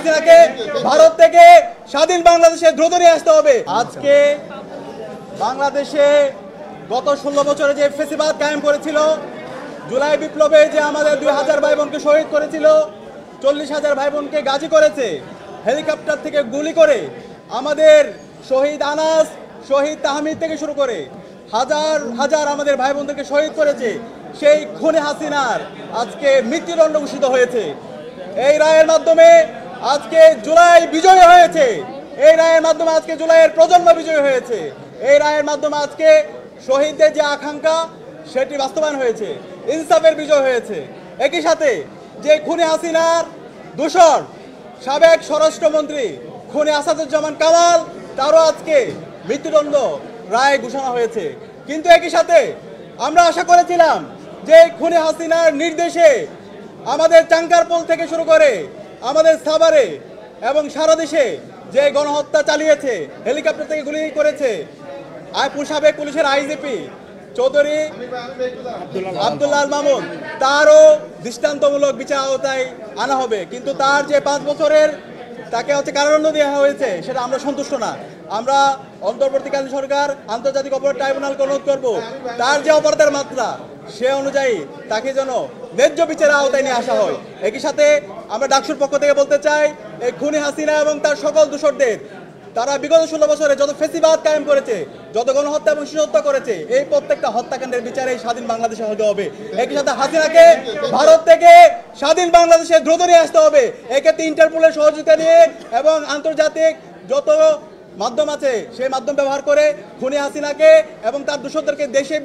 হাসিনাকে ভারত থেকে স্বাধীন বাংলাদেশে দ্রুত নিয়ে আসতে হবে। আজকে বাংলাদেশে গত 16 বছরে যে ফ্যাসিবাদ কায়েম করেছিল, জুলাই বিপ্লবে যে আমাদের 2000 ভাই বোনকে শহীদ করেছিল, 40,000 ভাই বোনকে গাজী করেছে, হেলিকপ্টার থেকে গুলি করে আমাদের শহীদ আনাস, শহীদ তাহমিদ থেকে শুরু করে হাজার হাজার আমাদের ভাই বোনদেরকে শহীদ করেছে, সেই খুনি হাসিনার আজকে মৃত্যুদণ্ড ঘোষিত হয়েছে। এই রায়ের মাধ্যমে আজকে জুলাই বিজয় হয়েছে। এই রায়ের মাধ্যমে আজকে জুলাইয়ের প্রজন্ম বিজয় হয়েছে। এই রায়ের মাধ্যমে আজকে শহীদদের যে আকাঙ্ক্ষা সেটি বাস্তবায়ন হয়েছে, ইনসাফের বিজয় হয়েছে। একই সাথে যে খুনি হাসিনার দূষণ সাবেক স্বরাষ্ট্রমন্ত্রী খুনি আসাদুজ্জামান কামাল, তারও আজকে মৃত্যুদণ্ড রায় ঘোষণা হয়েছে। কিন্তু একই সাথে আমরা আশা করেছিলাম যে খুনি হাসিনার নির্দেশে আমাদের চাঙ্কারপোল থেকে শুরু করে আমাদের সাভারে এবং সারা দেশে যে গণহত্যা চালিয়েছে, হেলিকপ্টার থেকে গুলি করেছে সাবেক পুলিশের আইজিপি চৌধুরী আব্দুল্লাহ আল মামুন, তারও দৃষ্টান্তমূলক বিচার আওতায় আনা হবে। কিন্তু তার যে 5 বছরের তাকে কারাদণ্ড দেওয়া হয়েছে সেটা আমরা সন্তুষ্ট না। আমরা অন্তর্বর্তীকালীন সরকার আন্তর্জাতিক অপরাধ ট্রাইব্যুনালকে অনুরোধ করব, তার যে অপরাধের মাত্রা সে অনুযায়ী তাকে যেন ন্যায্য বিচারের আওতায় নিয়ে আসা হয়। একই সাথে আমরা ডাকসুর পক্ষ থেকে বলতে চাই, এই খুনি হাসিনা এবং তার সকল দূষরদের, তারা বিগত 16 বছরে যত ফ্যাসিবাদ কায়েম করেছে, যত গণহত্যা এবং শিশু হত্যা করেছে, এই প্রত্যেকটা হত্যাকাণ্ডের বিচারে স্বাধীন বাংলাদেশে হতে হবে। একই সাথে হাসিনাকে ভারত থেকে স্বাধীন বাংলাদেশে দ্রুত নিয়ে আসতে হবে। এক্ষেত্রে ইন্টারপোলের সহযোগিতা নিয়ে এবং আন্তর্জাতিক যত মাধ্যম আছে সেই মাধ্যম ব্যবহার করে খুনি হাসিনাকে এবং তার দূষরদেরকে দেশে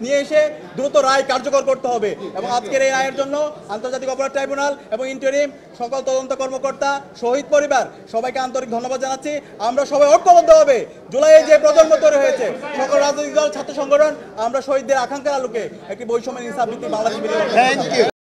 নিয়ে এসে দ্রুত রায় কার্যকর করতে হবে। এবং আজকের এই রায়ের জন্য আন্তর্জাতিক অপরাধ ট্রাইব্যুনাল এবং ইন্টারিম সকল তদন্ত কর্মকর্তা, শহীদ পরিবার সবাইকে আন্তরিক ধন্যবাদ জানাচ্ছি। আমরা সবাই ঐক্যবদ্ধ হবে। জুলাইয়ে যে প্রজন্ম তৈরি হয়েছে, সকল রাজনৈতিক দল, ছাত্র সংগঠন, আমরা শহীদদের আকাঙ্ক্ষার আলোকে একটি বৈষম্য ইনসাফ ভিত্তিক বাংলাদেশ।